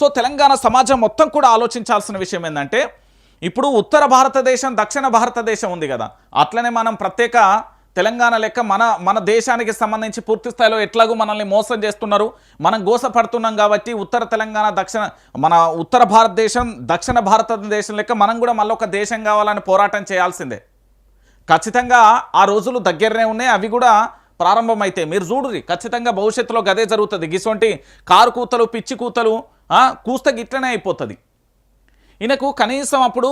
So Telangana సమాజం మొత్తం కూడా ఆలోచించాల్సిన విషయం ఏంటంటే ఇప్పుడు ఉత్తర భారతదేశం దక్షిణ భారతదేశం ఉంది కదా, అట్లనే మనం ప్రత్యేక తెలంగాణ లెక్క మన దేశానికి సంబంధించి పూర్తి స్థాయిలో ఎట్లాగూ మనల్ని మోసం చేస్తున్నారు, మనం గోసపడుతున్నాం కాబట్టి ఉత్తర తెలంగాణ మన ఉత్తర భారతదేశం దక్షిణ భారతదేశం లెక్క మనం కూడా మళ్ళీ ఒక దేశం కావాలని పోరాటం చేయాల్సిందే. ఖచ్చితంగా ఆ రోజులు దగ్గరనే ఉన్నాయి, అవి కూడా ప్రారంభమైతే మీరు చూడురి ఖచ్చితంగా భవిష్యత్తులో గదే జరుగుతుంది. గిసొంటి కారు కూతలు పిచ్చి కూతలు కూస్తే గిట్లనే అయిపోతుంది. ఈయనకు కనీసం అప్పుడు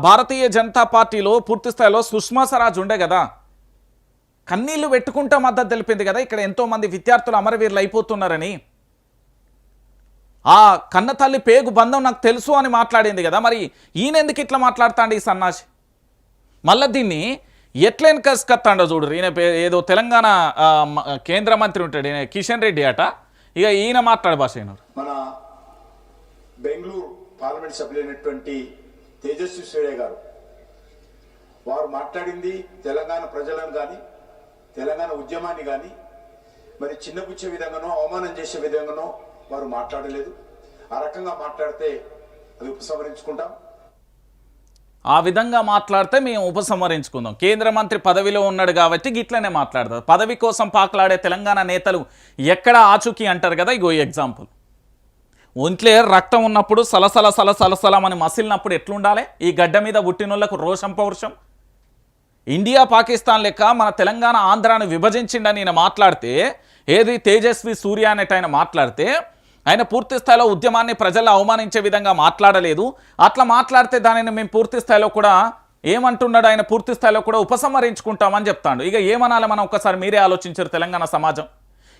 భారతీయ జనతా పార్టీలో పూర్తి స్థాయిలో సుష్మా స్వరాజ్ ఉండే కదా, కన్నీళ్లు పెట్టుకుంటా మద్దతు తెలిపింది కదా, ఇక్కడ ఎంతోమంది విద్యార్థులు అమరవీరులు అయిపోతున్నారని. ఆ కన్న తల్లి పేగు బంధం నాకు తెలుసు అని మాట్లాడింది కదా, మరి ఈయన ఎందుకు ఇట్లా మాట్లాడుతాండి ఈ సన్నాసి? మళ్ళీ దీన్ని ఎట్లైన కసుకత్తాండో చూడరు. ఈయన ఏదో తెలంగాణ కేంద్ర మంత్రి ఉంటాడు ఈయన కిషన్ రెడ్డి అట, ఇక ఈయన మాట్లాడే భాష అయినారు. మన బెంగళూరు పార్లమెంట్ సభ్యులైనటువంటి తేజస్వి సూర్య గారు వారు మాట్లాడింది తెలంగాణ ప్రజలను కానీ తెలంగాణ ఉద్యమాన్ని కానీ మరి చిన్నపుచ్చే విధంగానో అవమానం చేసే విధంగానో వారు మాట్లాడలేదు. ఆ రకంగా మాట్లాడితే అది ఉపసంహరించుకుంటాం. ఆ విధంగా మాట్లాడితే మేము ఉపసంహరించుకుందాం. కేంద్ర మంత్రి పదవిలో ఉన్నాడు కాబట్టి గిట్లనే మాట్లాడతారు. పదవి కోసం పాకులాడే తెలంగాణ నేతలు ఎక్కడ ఆచూకీ అంటారు కదా, ఇగో ఎగ్జాంపుల్. ఒంట్లే రక్తం ఉన్నప్పుడు సలసల సలసలసలమని మసిలినప్పుడు ఎట్లుండాలి? ఈ గడ్డ మీద పుట్టినోళ్లకు రోషం పౌరుషం. ఇండియా పాకిస్తాన్ లెక్క మన తెలంగాణ ఆంధ్రాను విభజించిండని ఈయన మాట్లాడితే, ఏది తేజస్వి సూర్య అనేట ఆయన మాట్లాడితే, ఆయన పూర్తి స్థాయిలో ఉద్యమాన్ని ప్రజల్లో అవమానించే విధంగా మాట్లాడలేదు. అట్లా మాట్లాడితే దానిని మేము పూర్తి స్థాయిలో కూడా ఏమంటున్నాడు ఆయన, పూర్తి స్థాయిలో కూడా ఉపసంహరించుకుంటామని చెప్తాడు. ఇక ఏమనాలి మనం ఒక్కసారి మీరే ఆలోచించారు. తెలంగాణ సమాజం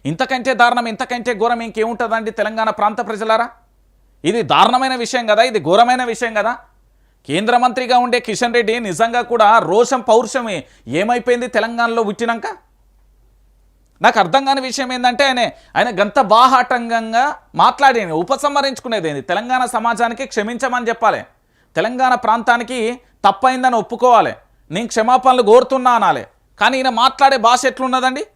ఇంతకంటే దారుణం ఇంతకంటే ఘోరం ఇంకేముంటుందండి తెలంగాణ ప్రాంత ప్రజలారా? ఇది దారుణమైన విషయం కదా, ఇది ఘోరమైన విషయం కదా. కేంద్ర మంత్రిగా ఉండే కిషన్ రెడ్డి నిజంగా కూడా రోషం పౌరుషమే ఏమైపోయింది తెలంగాణలో పుట్టినాక? నాకు అర్థం కాని విషయం ఏంటంటే ఆయన గంత బాహాటంగా మాట్లాడి ఉపసంహరించుకునేది ఏంది? తెలంగాణ సమాజానికి క్షమించమని చెప్పాలి, తెలంగాణ ప్రాంతానికి తప్పైందని ఒప్పుకోవాలి, నేను క్షమాపణలు కోరుతున్నా అనాలి. కానీ ఈయన మాట్లాడే భాష ఎట్లున్నదండి?